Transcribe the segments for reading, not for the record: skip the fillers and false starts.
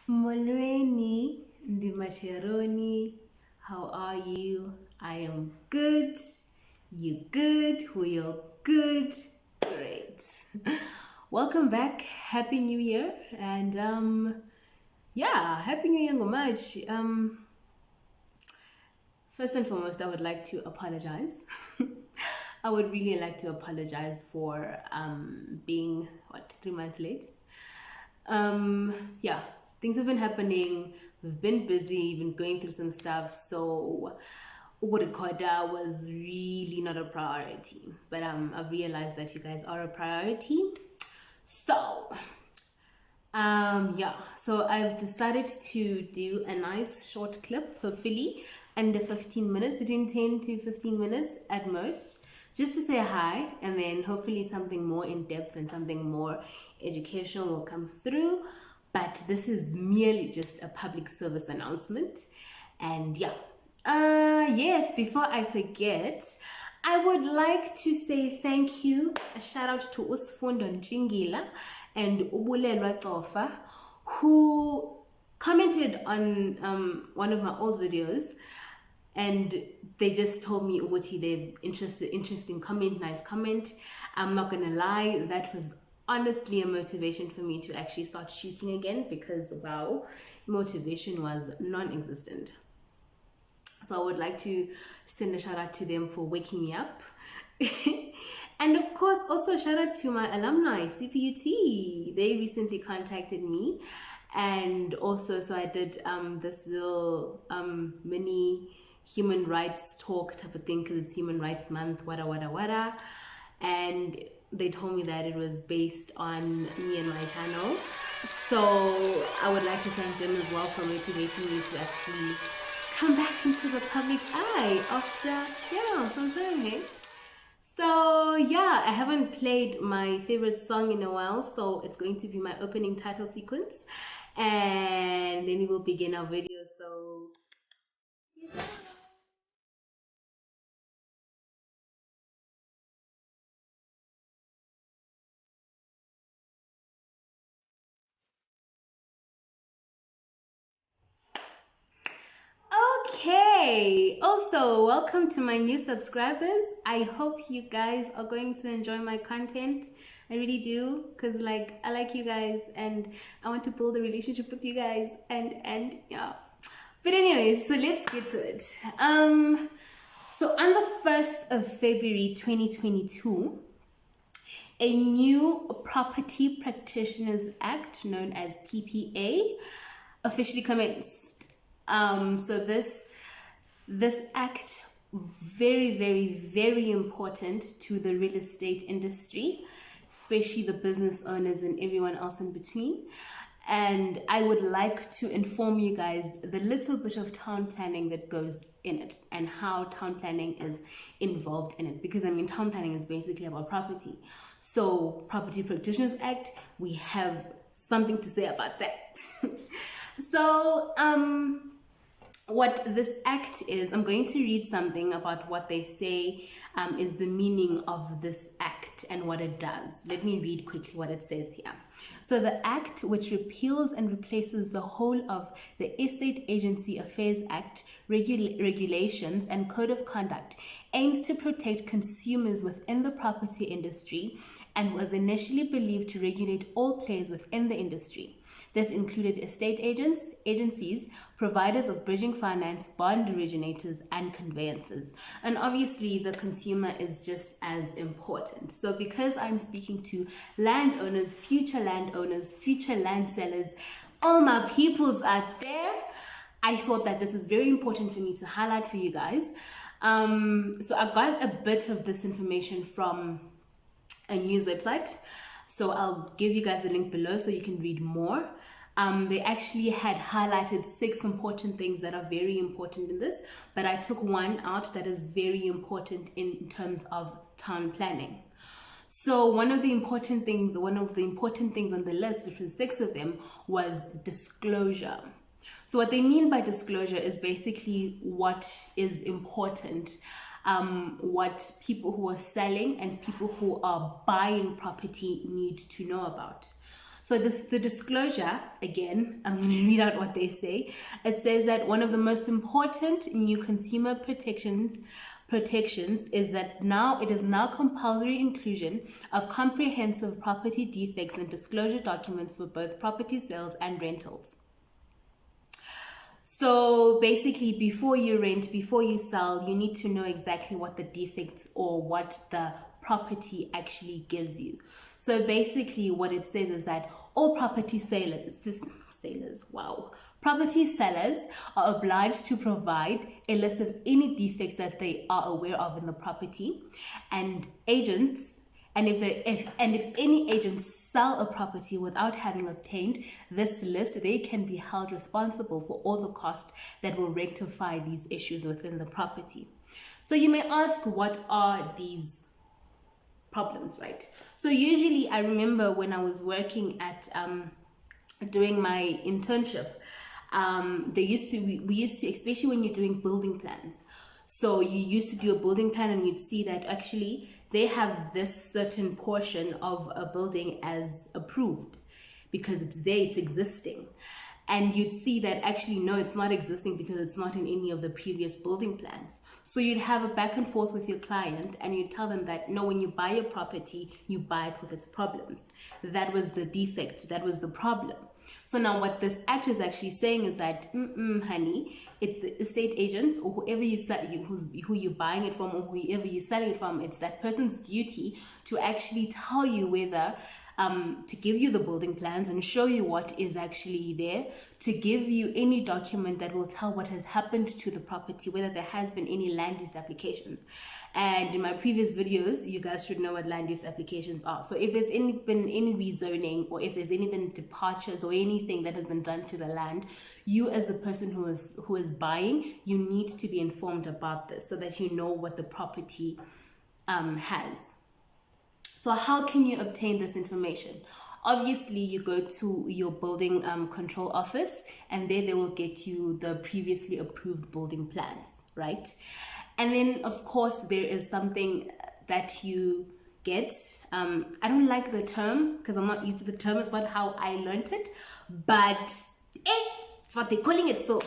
Molweni, Ndimacheroni, how are you? I am good. You good? We are good. Great. Welcome back. Happy New Year. And yeah, Happy New Year Ngomaj. First and foremost, I would like to apologize. I would really like to apologize for being 3 months late. Yeah, things have been happening. We've been busy, been going through some stuff. So Uburukoda was really not a priority. But I've realized that you guys are a priority. So yeah, so I've decided to do a nice short clip, hopefully under 15 minutes, between 10 to 15 minutes at most, just to say hi, and then hopefully something more in depth and something more educational will come through. But this is merely just a public service announcement. And yeah, yes, before I forget, I would like to say thank you, a shout out to Usfundo Nchingila and Ubulelwa Tofa, who commented on one of my old videos, and they just told me Uguti they've interesting comment, nice comment. I'm not gonna lie, that was honestly a motivation for me to actually start shooting again, because wow, motivation was non-existent. So I would like to send a shout out to them for waking me up. And of course, also shout out to my alumni, CPUT. They recently contacted me. And also, so I did this little mini human rights talk type of thing, because it's Human Rights Month, wada. And they told me that it was based on me and my channel. So I would like to thank them as well for motivating me to actually come back into the public eye after, some time, hey? So yeah, I haven't played my favorite song in a while, so it's going to be my opening title sequence, and then we will begin our video. So okay, also welcome to my new subscribers. I hope you guys are going to enjoy my content. I really do, because like I like you guys and I want to build a relationship with you guys, and yeah. But anyways, so let's get to it. So on the 1st of February 2022, a new Property Practitioners Act, known as PPA, officially commenced. So this act, very important to the real estate industry, especially the business owners and everyone else in between. And I would like to inform you guys the little bit of town planning that goes in it and how town planning is involved in it. Because I mean, town planning is basically about property. So Property Practitioners Act, we have something to say about that. So what this act is, I'm going to read something about what they say is the meaning of this act and what it does. Let me read quickly what it says here. So the act, which repeals and replaces the whole of the Estate Agency Affairs Act, regulations and code of conduct, aims to protect consumers within the property industry and was initially believed to regulate all players within the industry. This included estate agents, agencies, providers of bridging finance, bond originators, and conveyancers. And obviously, the consumer is just as important. So because I'm speaking to landowners, future land sellers, all my peoples out there, I thought that this is very important to me to highlight for you guys. So I got a bit of this information from a news website. So I'll give you guys the link below so you can read more. They actually had highlighted 6 important things that are very important in this, but I took one out that is very important in terms of town planning. So one of the important things on the list, which was 6 of them, was disclosure. So what they mean by disclosure is basically what is important, what people who are selling and people who are buying property need to know about. So the disclosure, again, I'm going to read out what they say. It says that one of the most important new consumer protections is that now it is now compulsory inclusion of comprehensive property defects and disclosure documents for both property sales and rentals. So basically, before you rent, before you sell, you need to know exactly what the defects or what the property actually gives you. So basically what it says is that all property property sellers are obliged to provide a list of any defects that they are aware of in the property, and agents, and if any agents sell a property without having obtained this list, they can be held responsible for all the costs that will rectify these issues within the property. So you may ask, what are these problems, right? So usually, I remember when I was working at doing my internship, we used to, especially when you're doing building plans. So you used to do a building plan and you'd see that actually they have this certain portion of a building as approved because it's there, it's existing. And you'd see that actually, no, it's not existing because it's not in any of the previous building plans. So you'd have a back and forth with your client and you'd tell them that, no, when you buy a property, you buy it with its problems. That was the defect, that was the problem. So now what this act is actually saying is that, honey, it's the estate agent or whoever who you're buying it from or whoever you're selling it from, it's that person's duty to actually tell you whether to give you the building plans and show you what is actually there, to give you any document that will tell what has happened to the property, whether there has been any land use applications. And in my previous videos, you guys should know what land use applications are. So if there's been any rezoning, or if there's been departures or anything that has been done to the land, you as the person who is buying, you need to be informed about this so that you know what the property has. So how can you obtain this information? Obviously, you go to your building control office, and there they will get you the previously approved building plans, right? And then, of course, there is something that you get. I don't like the term because I'm not used to the term. It's not how I learned it, but it's what they're calling it. So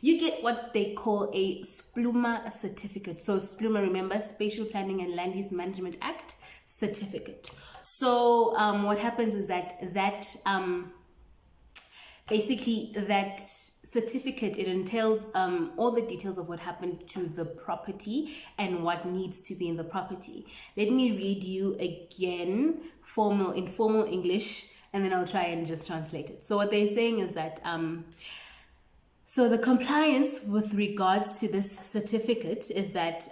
you get what they call a SPLUMA certificate. So SPLUMA, remember, Spatial Planning and Land Use Management Act certificate. So what happens is that basically that certificate, it entails all the details of what happened to the property and what needs to be in the property. Let me read you again in formal English, and then I'll try and just translate it. So what they're saying is that so the compliance with regards to this certificate is that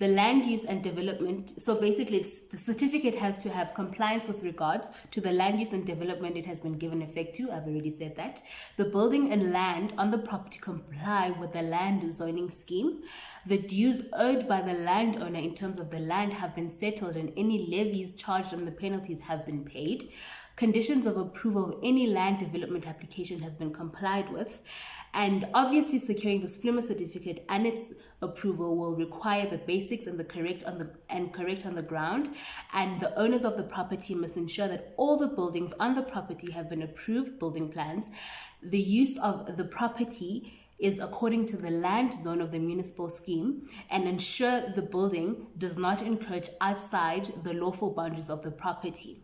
the land use and development, so basically the certificate has to have compliance with regards to the land use and development it has been given effect to. I've already said that. The building and land on the property comply with the land zoning scheme. The dues owed by the landowner in terms of the land have been settled, and any levies charged and the penalties have been paid. Conditions of approval of any land development application has been complied with. And obviously, securing the SPLUMA certificate and its approval will require the basics and correct on the ground. And the owners of the property must ensure that all the buildings on the property have been approved building plans. The use of the property is according to the land zone of the municipal scheme, and ensure the building does not encroach outside the lawful boundaries of the property.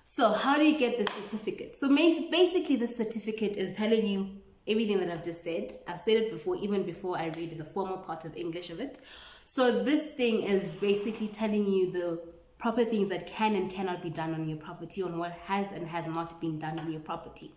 So how do you get the certificate? So basically, the certificate is telling you everything that I've just said. I've said it before, even before I read the formal part of English of it. So this thing is basically telling you the proper things that can and cannot be done on your property, on what has and has not been done on your property.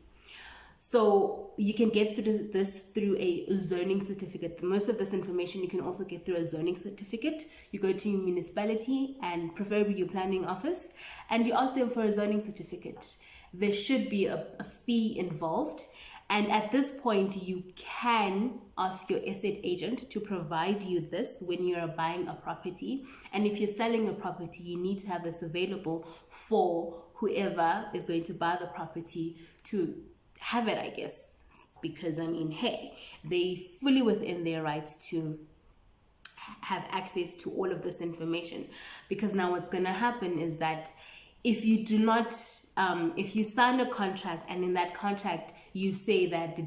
So you can get this through a zoning certificate. Most of this information you can also get through a zoning certificate. You go to your municipality and preferably your planning office, and you ask them for a zoning certificate. There should be a fee involved. And at this point, you can ask your estate agent to provide you this when you're buying a property. And if you're selling a property, you need to have this available for whoever is going to buy the property to have it, I guess. Because, I mean, hey, they fully within their rights to have access to all of this information. Because now what's going to happen is that if you do not if you sign a contract and in that contract you say that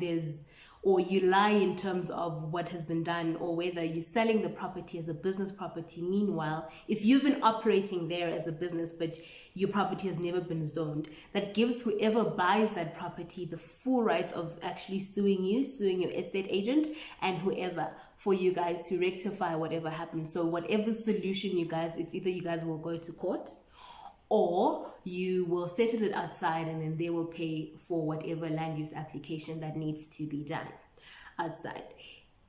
or you lie in terms of what has been done, or whether you're selling the property as a business property. Meanwhile, if you've been operating there as a business but your property has never been zoned, that gives whoever buys that property the full right of actually suing your estate agent and whoever, for you guys to rectify whatever happened. So whatever solution it's either you guys will go to court, or you will settle it outside and then they will pay for whatever land use application that needs to be done outside.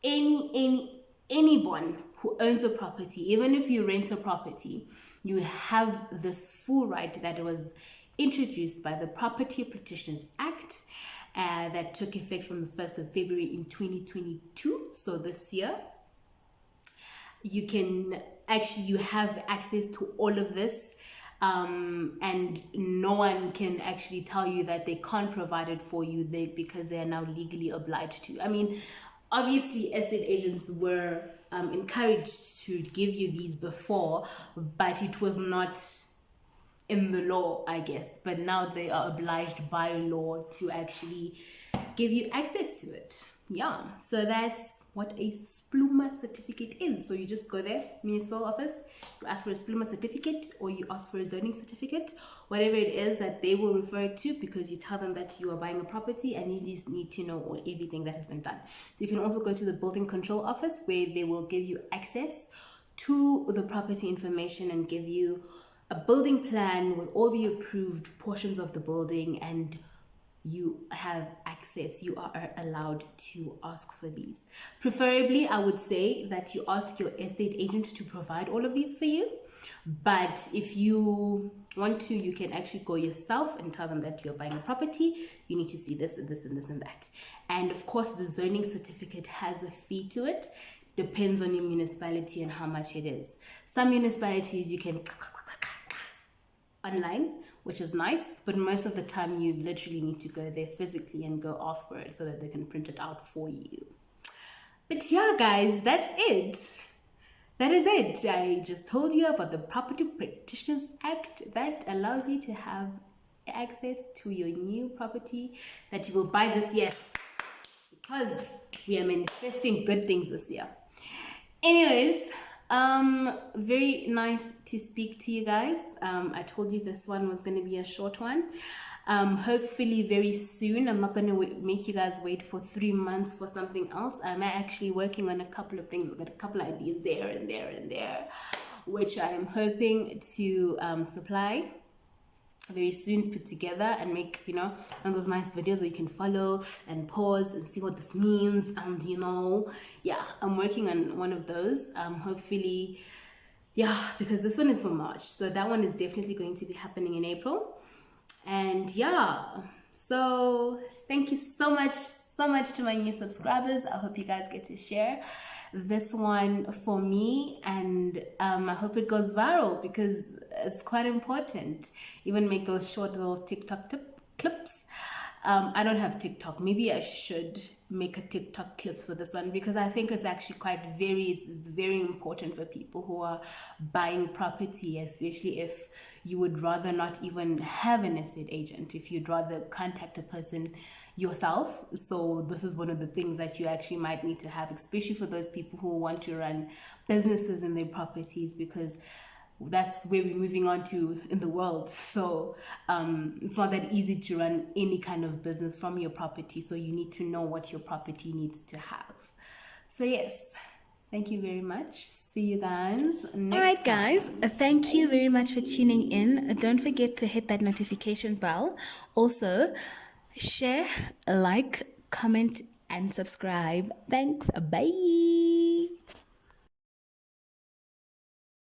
Anyone who owns a property, even if you rent a property, you have this full right that was introduced by the Property Practitioners Act that took effect from the 1st of February in 2022, so this year. You have access to all of this. And no one can actually tell you that they can't provide it for you because they are now legally obliged to. I mean, obviously estate agents were encouraged to give you these before, but it was not in the law, I guess. But now they are obliged by law to actually give you access to it. Yeah, so that's what a SPLUMA certificate is. So you just go there, municipal office, you ask for a SPLUMA certificate, or you ask for a zoning certificate, whatever it is that they will refer to, because you tell them that you are buying a property and you just need to know everything that has been done. So you can also go to the building control office, where they will give you access to the property information and give you a building plan with all the approved portions of the building, and you have access. You are allowed to ask for these. Preferably, I would say that you ask your estate agent to provide all of these for you. But if you want to, you can actually go yourself and tell them that you're buying a property. You need to see this and this and this and that. And of course, the zoning certificate has a fee to it. Depends on your municipality and how much it is. Some municipalities you can online, which is nice, but most of the time you literally need to go there physically and go ask for it so that they can print it out for you. But yeah, guys, that's it. That is it. I just told you about the Property Practitioners Act that allows you to have access to your new property that you will buy this year, because we are manifesting good things this year. Anyways, very nice to speak to you guys. I told you this one was going to be a short one. Hopefully very soon. I'm not going to make you guys wait for 3 months for something else. I'm actually working on a couple of things. I've got a couple of ideas there and there and there, which I'm hoping to supply very soon, put together and make, one of those nice videos where you can follow and pause and see what this means. And I'm working on one of those. Hopefully, because this one is for March, so that one is definitely going to be happening in April. And so thank you so much to my new subscribers. I hope you guys get to share this one for me, and I hope it goes viral, because it's quite important. Even make those short little TikTok clips. I don't have TikTok. Maybe I should make a TikTok clips for this one, because I think it's actually it's very important for people who are buying property, especially if you would rather not even have an estate agent, if you'd rather contact a person yourself. So this is one of the things that you actually might need to have, especially for those people who want to run businesses in their properties, because that's where we're moving on to in the world. So it's not that easy to run any kind of business from your property. So you need to know what your property needs to have. So yes, thank you very much. See you guys next time. All right, guys, thank you very much for tuning in. Don't forget to hit that notification bell. Also, share, like, comment, and subscribe. Thanks. Bye.